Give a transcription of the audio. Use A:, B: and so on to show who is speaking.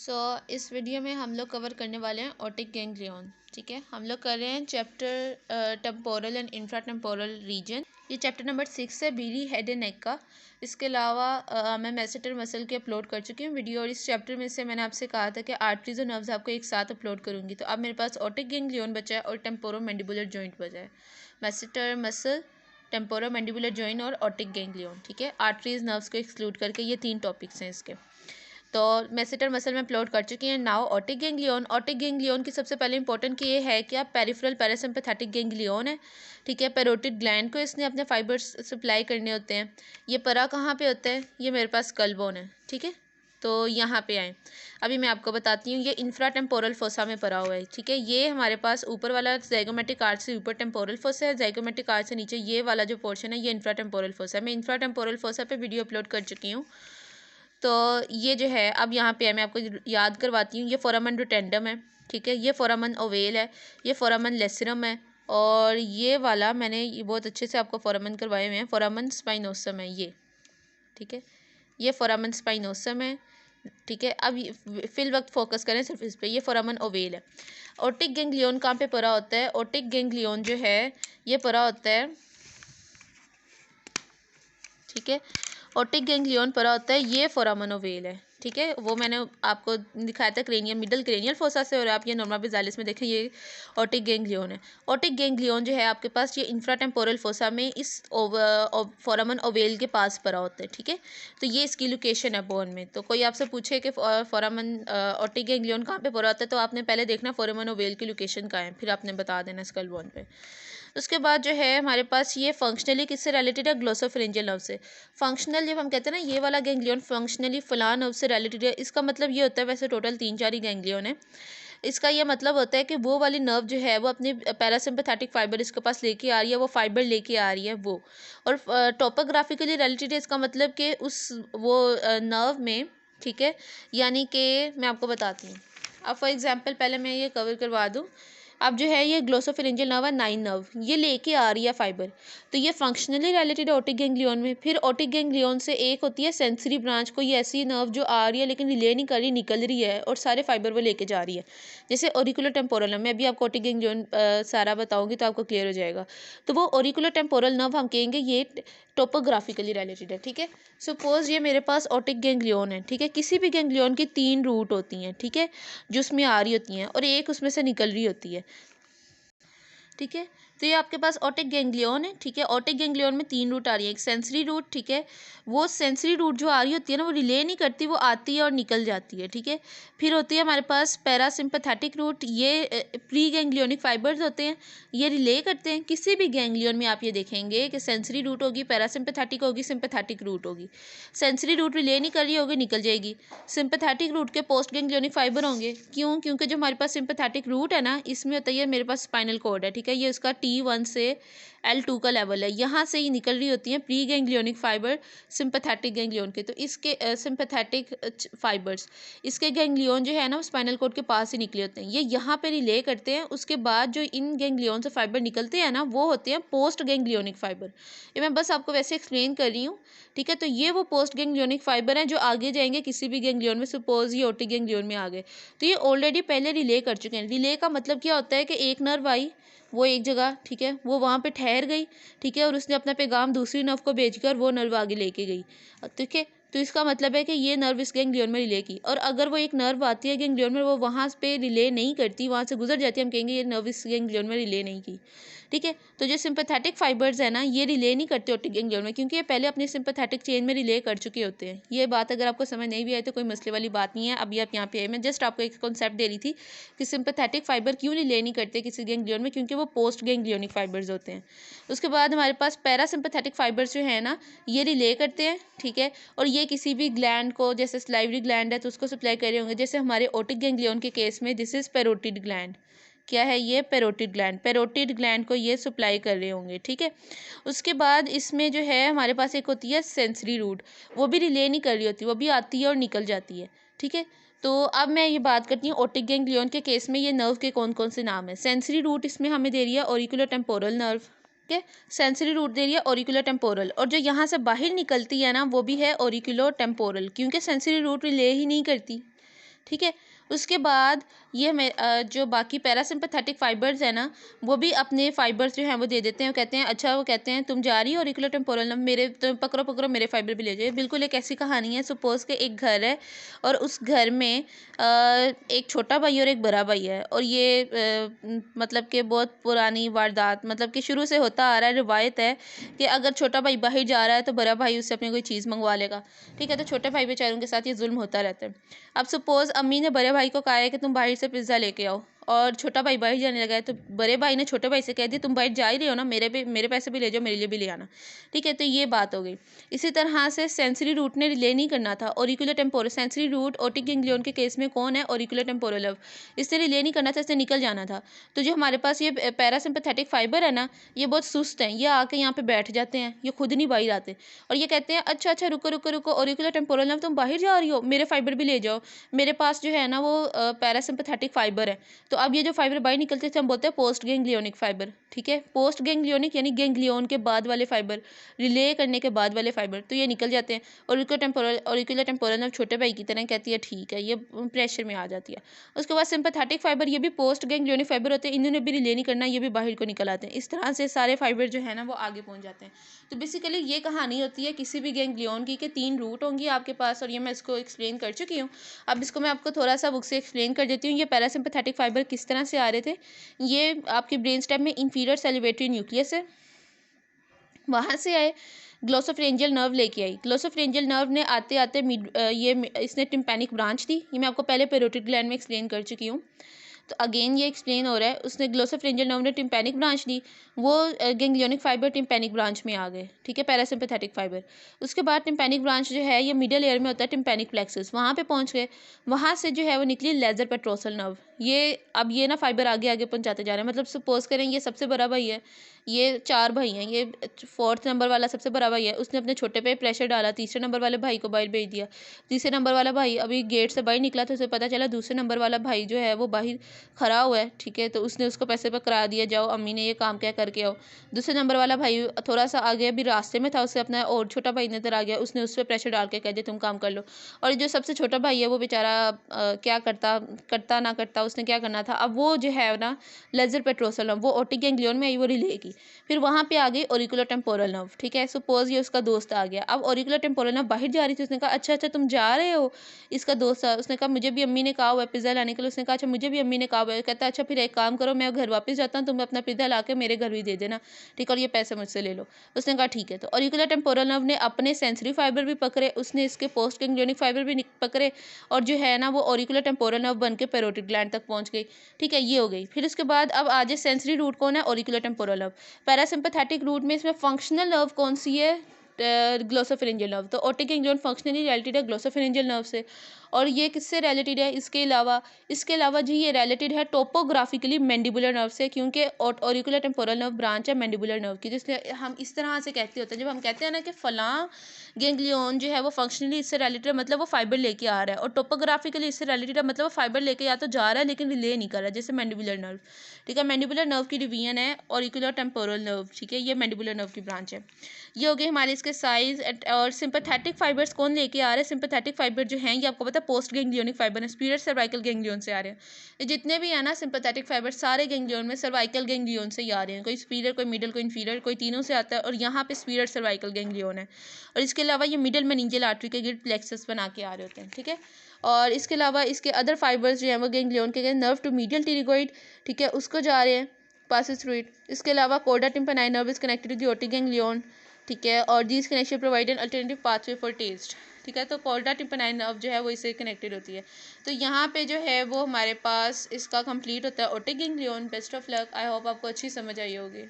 A: इस वीडियो में हम लोग कवर करने वाले हैं ओटिक गैंग्लियन। ठीक है, हम लोग कर रहे हैं chapter temporal and infra temporal region. ये चैप्टर नंबर 6 है, बीडी हेड एंड नेक का। इसके अलावा मैं मैसेटर मसल के अपलोड कर चुकी हूँ वीडियो, और इस चैप्टर में से मैंने आपसे कहा था कि आर्टरीज और नर्व्स आपको एक साथ अपलोड करूँगी। तो अब मेरे पास ओटिक गैंग्लियन बचा है और टेम्पोरो मैंडिबुलर जॉइंट बचा है। Masseter muscle, temporo mandibular joint और ओटिक गैंग्लियन। ठीक है, आर्टरीज नर्व्स को एक्सक्लूड करके ये 3 टॉपिक्स हैं इसके। तो मैसेटर मसल में अपलोड कर चुकी हैं। Now otic ganglion. Otic ganglion की सबसे पहले इंपॉर्टेंट की ये है कि आप पेरिफेरल पैरासिम्पैथेटिक गैंग्लियन है। ठीक है, पैरोटिड ग्लैंड को इसने अपने फाइबर्स सप्लाई करने होते हैं। ये परा कहाँ पे होता है? ये मेरे पास स्कल बोन है। ठीक है, तो यहाँ पे आए, अभी मैं आपको बताती हूँ। ये इंफ्रा टेम्पोरल फोसा में पड़ा हुआ है। ठीक है, ये हमारे पास ऊपर वाला ज़ाइगोमेटिक आर्च से ऊपर टेम्पोरल फोसा है, ज़ाइगोमेटिक आर्च से नीचे ये वाला जो पोर्शन है ये इंफ्रा टेम्पोरल फोसा है। मैं इंफ्रा टेम्पोरल फोसा पे वीडियो अपलोड कर चुकी हूँ। तो ये जो है अब यहाँ पे है, मैं आपको याद करवाती हूँ। ये फोरामन रोटेंडम है। ठीक है, ये फोरामन ओवेल है, ये फोरामन लेसरम है, और ये वाला मैंने ये बहुत अच्छे से आपको फोरामन करवाए हुए हैं, फोरामन स्पाइनोसम है ये। ठीक है, ये फोरामन स्पाइनोसम है। ठीक है, अब फिल वक्त फोकस करें सिर्फ इस पर। ये फोरामन ओवेल है। ओटिक गैंग्लियन कहाँ पे पड़ा होता है? ओटिक गैंग्लियन जो है ये पड़ा होता है, ठीक है, ओटिक गैंग्लियन पड़ा होता है, ये फोरामन ओवेल है। ठीक है, वो मैंने आपको दिखाया था क्रेनियल, मिडल क्रेनियल फोसा से, और आप ये नॉर्मल बेजालिस में देखें ये ओटिक गैंग्लियन है। ओटिक गैंग्लियन जो है आपके पास ये इंफ्राटेम्पोरल फोसा में इस फोरामन ओवेल के पास पड़ा होता है। ठीक है, तो ये इसकी लोकेशन है बोन में। तो कोई आपसे पूछे कि फोरामन ओटिक गैंग्लियन कहाँ पे पड़ा होता है, तो आपने पहले देखना फोरामन ओवेल की लोकेशन कहाँ है, फिर आपने बता देना स्कल बोन पे। उसके बाद जो है हमारे पास ये फंक्शनली किससे रिलेटेड है? ग्लोसोफिरिंजियल नर्व से। फंक्शनल जब हम कहते हैं ना, ये वाला गैंग्लियन फंक्शनली फलां नर्व से रिलेटेड है, इसका मतलब ये होता है, वैसे टोटल 3-4 ही गैंग्लियन है। इसका ये मतलब होता है कि वो वाली नर्व जो है वो अपने पैरासिम्पैथेटिक फाइबर इसके पास लेके आ रही है, वो फाइबर लेके आ रही है वो। और टोपोग्राफिकली रिलेटेड है, इसका मतलब कि उस वो नर्व में, ठीक है, यानी कि मैं आपको बताती हूँ। अब फॉर एग्जांपल पहले मैं ये कवर करवा दूँ। अब जो है ये ग्लोसोफिरिंजियल नर्व है, 9 नर्व ये लेके आ रही है फाइबर, तो ये फंक्शनली रिलेटेड है ओटिक गैंग्लियन में। फिर ओटिक गैंग्लियन से एक होती है सेंसरी ब्रांच, कोई ऐसी नर्व जो आ रही है लेकिन रिले नहीं कर रही, निकल रही है और सारे फाइबर वो लेके जा रही है, जैसे ऑरिकुलर टेम्पोरल नर्व। मैं अभी आपको ओटिक गैंग्लियन सारा बताऊंगी तो आपको क्लियर हो जाएगा। तो वो ऑरिकुलर टेम्पोरल नर्व हम कहेंगे ये टोपोग्राफिकली रिलेटेड है। ठीक है, सपोज ये मेरे पास ओटिक गैंग्लियन है। ठीक है, किसी भी गैंग्लियन की 3 रूट होती हैं, ठीक है, जो उसमें आ रही होती हैं और एक उसमें से निकल रही होती है। ठीक है, तो ये आपके पास ओटिक गैंग्लियन है। ठीक है, ओटिक गैंग्लियन में 3 रूट आ रही है। एक सेंसरी रूट, ठीक है, वो सेंसरी रूट जो आ रही होती है ना वो रिले नहीं करती, वो आती है और निकल जाती है। ठीक है, फिर होती है हमारे पास पैरासिम्पैथेटिक रूट, ये प्री गैंग्लियोनिक फाइबर्स होते हैं, ये रिले करते हैं। किसी भी गैंग्लियन में आप ये देखेंगे कि सेंसरी रूट होगी, पैरासिम्पैथेटिक होगी, सिम्पैथेटिक रूट होगी। सेंसरी रूट रिले नहीं कर रही होगी, निकल जाएगी। सिम्पैथेटिक रूट के पोस्ट गैंग्लियोनिक फाइबर होंगे। क्यों? क्योंकि जो हमारे पास सिम्पैथेटिक रूट है ना, इसमें होता है मेरे पास स्पाइनल कॉर्ड है। ठीक है, ये उसका T1 से L2 का लेवल है, यहाँ से ही निकल रही होती हैं pre ganglionic fibre sympathetic ganglion के। तो इसके सिंपैथेटिक फाइबर्स, इसके गैंग्लियन जो है ना वो स्पाइनल कॉर्ड के पास ही निकले होते हैं, ये यहाँ पे रिले करते हैं। उसके बाद जो इन गैंग्लियन से फाइबर निकलते हैं ना वो होते हैं पोस्ट गैंग्लियोनिक फाइबर। ये मैं बस आपको वैसे एक्सप्लेन कर रही हूँ। ठीक है, तो ये वो पोस्ट गैंग्लियोनिक फाइबर हैं जो आगे जाएंगे किसी भी गैंग्लियन में। सपोज ये ओटिक गैंग्लियन में आ गए, तो ये ऑलरेडी पहले रिले कर चुके हैं। रिले का मतलब क्या होता है कि एक नर्व आई, वो एक जगह, ठीक है, वो वहाँ पे ठहर गई, ठीक है, और उसने अपना पैगाम दूसरी नर्व को भेजकर वो नर्व आगे लेके गई। ठीक है, तो इसका मतलब है कि ये नर्व इस गैंग्लियन में रिले की। और अगर वो एक नर्व आती है गैंग्लियन में, वो वहाँ पे रिले नहीं करती, वहाँ से गुजर जाती है, हम कहेंगे ये नर्व इस गैंग्लियन में रिले नहीं की। ठीक है, तो जो सिंपैथेटिक फाइबर्स है ना ये रिले नहीं करते ओटिक गैंग्लियन में, क्योंकि ये पहले अपने सिंपैथेटिक चेन में रिले कर चुके होते हैं। ये बात अगर आपको समझ नहीं भी आई तो कोई मसले वाली बात नहीं है। अभी आप यहाँ पे आए, मैं जस्ट आपको एक कॉन्सेप्ट दे रही थी कि सिंपैथेटिक फाइबर क्यों रिले नहीं करते किसी गैंग्लियन में, क्योंकि वो पोस्ट गैंग्लियोनिक फाइबर्स होते हैं। उसके बाद हमारे पास पैरासिम्पैथेटिक फाइबर्स जो है ना ये रिले करते हैं। ठीक है, और ये किसी भी ग्लैंड को, जैसे सलाइवरी ग्लैंड है तो उसको सप्लाई कर रहे होंगे, जैसे हमारे ओटिक गैंग्लियन के केस में दिस इज पैरोटिड ग्लैंड। क्या है ये? Parotid gland. पैरोटिड ग्लैंड को ये सप्लाई कर रहे होंगे। ठीक है, उसके बाद इसमें जो है हमारे पास एक होती है सेंसरी रूट, वो भी रिले नहीं कर रही होती, वो भी आती है और निकल जाती है। ठीक है, तो अब मैं ये बात करती हूँ ओटिक गैंग्लियन के केस में ये नर्व के कौन कौन से नाम है। सेंसरी रूट इसमें हमें दे रही है ऑरिकुलर टेम्पोरल नर्व। ठीक है, सेंसरी रूट दे रही है ऑरिकुलर टेम्पोरल, और जो यहाँ से बाहर निकलती है ना वो भी है ऑरिकुलर टेम्पोरल, क्योंकि सेंसरी रूट रिले ही नहीं करती। ठीक है। उसके बाद ये जो बाकी पैरासिम्पथेटिक फाइबर्स है ना, वो भी अपने फाइबर्स जो हैं वो दे देते हैं। वो कहते हैं अच्छा, वो कहते हैं तुम जा रही हो ऑरिकुलर टेम्पोरल नर्व, मेरे तो पकड़ो पकड़ो मेरे फाइबर भी ले जाइए। बिल्कुल एक ऐसी कहानी है। सपोज़ के एक घर है और उस घर में एक छोटा भाई और एक बड़ा भाई है, और ये मतलब कि बहुत पुरानी वारदात, मतलब कि शुरू से होता आ रहा है, रिवायत है कि अगर छोटा भाई बाहर जा रहा है तो बड़ा भाई उससे अपनी कोई चीज़ मंगवा लेगा। ठीक है, तो छोटे भाई बेचारों के साथ ये जुल्म होता रहता है। अब सपोज़ अम्मी ने बड़े भाई को कहा है कि तुम बाहर से पिज़्ज़ा लेके आओ, और छोटा भाई बाहर जाने लगा है, तो बड़े भाई ने छोटे भाई से कह दिया तुम बाहर जा ही रहे हो ना, मेरे पैसे भी ले जाओ, मेरे लिए भी ले आना। ठीक है, तो ये बात हो गई। इसी तरह से सेंसरी रूट ने रिले नहीं करना था, auricular temporal sensory root otic ganglion के केस में कौन है, ऑरिकुलर टेम्पोरल नर्व, इससे रिले नहीं करना था, इससे निकल जाना था। तो जो हमारे पास ये पैरासिम्पथेटिक फाइबर है ना, ये बहुत सुस्त हैं, ये आके यहाँ पे बैठ जाते हैं, ये खुद नहीं बाहर आते, और ये कहते हैं अच्छा अच्छा रुको रुको रुको, ऑरिकुलर टेम्पोरल नर्व तुम बाहर जा रही हो, मेरे फाइबर भी ले जाओ, मेरे पास जो है ना वो पैरासिम्पथेटिक फाइबर है। तो अब ये जो फाइबर बाहर निकलते थे हम बोलते हैं पोस्ट गैंग्लियोनिक फाइबर। ठीक है, पोस्ट गैंग्लियोनिक यानी गैंग्लियन के बाद वाले फाइबर, रिले करने के बाद वाले फाइबर, तो ये निकल जाते हैं। ऑरिकुलर टेम्पोरल नर्व छोटे भाई की तरह कहती है ठीक है, ये प्रेशर में आ जाती है। उसके बाद सिंपैथेटिक फाइबर, ये भी पोस्ट गैंग्लियोनिक फाइबर होते हैं, इन्होंने भी रिले नहीं करना, ये भी बाहर को निकल आते हैं। इस तरह से सारे फाइबर जो है ना वो आगे पहुंच जाते हैं। तो बेसिकली ये कहानी होती है किसी भी गैंग्लियन की, कि 3 रूट होंगी आपके पास, और ये मैं इसको एक्सप्लेन कर चुकी हूँ। अब इसको मैं आपको थोड़ा सा बुक से एक्सप्लेन कर देती हूँ। ये पैरासिम्पैथेटिक फाइबर किस तरह से आ रहे थे। ये आपके ब्रेन स्टेम में इंफीरियर सैलिवेटरी न्यूक्लियस है, वहाँ से आए, ग्लोसोफरेंजियल नर्व लेके आई। ग्लोसोफरेंजियल नर्व ने आते आते इसने टिम्पैनिक ब्रांच दी, ये मैं आपको पहले पेरोटिड ग्लैंड में एक्सप्लेन कर चुकी हूँ, तो अगेन ये एक्सप्लेन हो रहा है। उसने ग्लोसोफरेंजियल नर्व ने टिम्पैनिक ब्रांच दी, वो गैंग्लियोनिक फाइबर टिम्पैनिक ब्रांच में आ गए। ठीक है, पैरासिम्पैथेटिक फाइबर। उसके बाद टिम्पैनिक ब्रांच जो है ये मिडिल एयर में होता है, टिम्पैनिक प्लेक्सस, वहाँ पे पहुँच गए। वहाँ से जो है वो निकली लेजर पेट्रोसल नर्व। ये अब ये ना फाइबर आगे आगे पहुँचाते जा रहे हैं। मतलब सपोज करें ये सबसे बड़ा भाई है, ये 4 भाई हैं, ये 4th नंबर वाला सबसे बड़ा भाई है, उसने अपने छोटे पे प्रेशर डाला, तीसरे नंबर वाले भाई को बाहर भेज दिया। तीसरे नंबर वाला भाई अभी गेट से बाहर निकला तो उसे पता चला दूसरे नंबर वाला भाई जो है वो बाहर खड़ा हुआ है। ठीक है, तो उसने उसको पैसे पर करा दिया, जाओ अम्मी ने ये काम क्या करके आओ। दूसरे नंबर वाला भाई थोड़ा सा आगे अभी रास्ते में था, उससे अपना और छोटा भाई नजर आ गया, उसने उस पर प्रेशर डाल के कह दिया तुम काम कर लो। और जो सबसे छोटा भाई है वो बेचारा क्या करता ना करता, उसने क्या करना था, अब वो जो है ना लेजर पेट्रोसल नर्व, वो ओटिक गैंग्लियन में आई, वो रिले की। फिर वहाँ पे आ गई ऑरिकुलर टेम्पोरल नर्व। ठीक है, सपोज ये उसका दोस्त आ गया, अब ऑरिकुलर टेम्पोरल नर्व बाहर जा रही थी, उसने कहा अच्छा अच्छा तुम जा रहे हो, इसका दोस्त है, उसने कहा मुझे भी अम्मी ने कहा हुआ है पिज़्ज़ा लाने के लिए, उसने कहा अच्छा मुझे भी अम्मी ने कहा हुआ है, कहता अच्छा फिर एक काम करो, मैं घर वापस जाता हूँ, तुम अपना पिज़्ज़ा ला के मेरे घर भी दे देना, ठीक, और ये पैसे मुझसे ले लो। उसने कहा ठीक है। तो ऑरिकुलर टेम्पोरल नर्व ने अपने सेंसरी फाइबर भी पकड़े, उसने इसके पोस्ट गैंग्लियोनिक फाइबर भी पकड़े, और जो है ना वो ऑरिकुलर टेम्पोरल नर्व बन के पेरोटिड ग्लैंड तक पहुंच गई। ठीक है, ये हो गई। फिर उसके बाद अब आज सेंसरी रूट कौन है, auricular temporal nerve. Parasympathetic root में इसमें फंक्शनल नर्व कौन सी है, ग्लोसोफरेंजियल नर्व। तो ओटिक गैंग्लियन फंक्शनली रिलेटेड है ग्लोसोफरेंजियल नर्व से, और ये किससे रिलेटेड है, इसके अलावा जी ये रिलेटेड है टोपोग्राफिकली मैंडिबुलर नर्व से, क्योंकि ऑरिकुलर टेम्पोरल नर्व ब्रांच है मैंडिबुलर नर्व की, जिसलिए हम इस तरह से कहते होते हैं, जब हम कहते हैं ना कि फलां गैंग्लियन जो है वो फंक्शनली इससे रिलेटेड, मतलब वो फाइबर लेके आ रहा है, और टोपोग्राफिकली इससे रिलेटेड है, मतलब वो फाइबर लेके या तो जा रहा है लेकिन रिले नहीं कर रहा है, जैसे मैंडिबुलर नर्व। ठीक है, मैंडिबुलर नर्व की डिवीजन है ऑरिकुलर टेम्पोरल नर्व। ठीक है, ये मैंडिबुलर नर्व की ब्रांच है। ये हो गए हमारे इसके साइज। और सिंपैथेटिक फाइबर्स कौन लेके आ रहे हैं, सिंपैथेटिक फाइबर जो हैं ये आपको पता है पोस्ट गैंग्लियोनिक फाइबर है, स्पीरियर सर्वाइकल गैंग्लियन से आ रहे हैं। ये जितने भी है ना सिंपैथेटिक फाइबर सारे गैंग्लियन में सर्वाइकल गैंग्लियन से ही आ रहे हैं, कोई स्पीरियर कोई मिडल कोई इंफीरियर, कोई तीनों से आता है, और यहाँ पे स्पीरियर सर्वाइकल गैंग्लियन है। और इसके अलावा ये मिडल मेनिंजियल आर्टरी के गिल्ड प्लेक्सस बना के आ रहे होते हैं। ठीक है, और इसके अलावा इसके अदर फाइबर्स जो हैं वो गैंग्लियन के नर्व टू मीडियल टिरिगोइड, ठीक है, उसको जा रहे हैं, passes through it। इसके अलावा कोडा tympani nerve is connected to the otic ganglion. ठीक है, और these connection provide an alternative pathway for taste. ठीक है, तो कोडा टिम्पैनी नर्व जो है वो इससे कनेक्टेड होती है। तो यहाँ पे जो है वो हमारे पास इसका कंप्लीट होता है otic ganglion. Best of luck, I hope आपको अच्छी समझ आई होगी।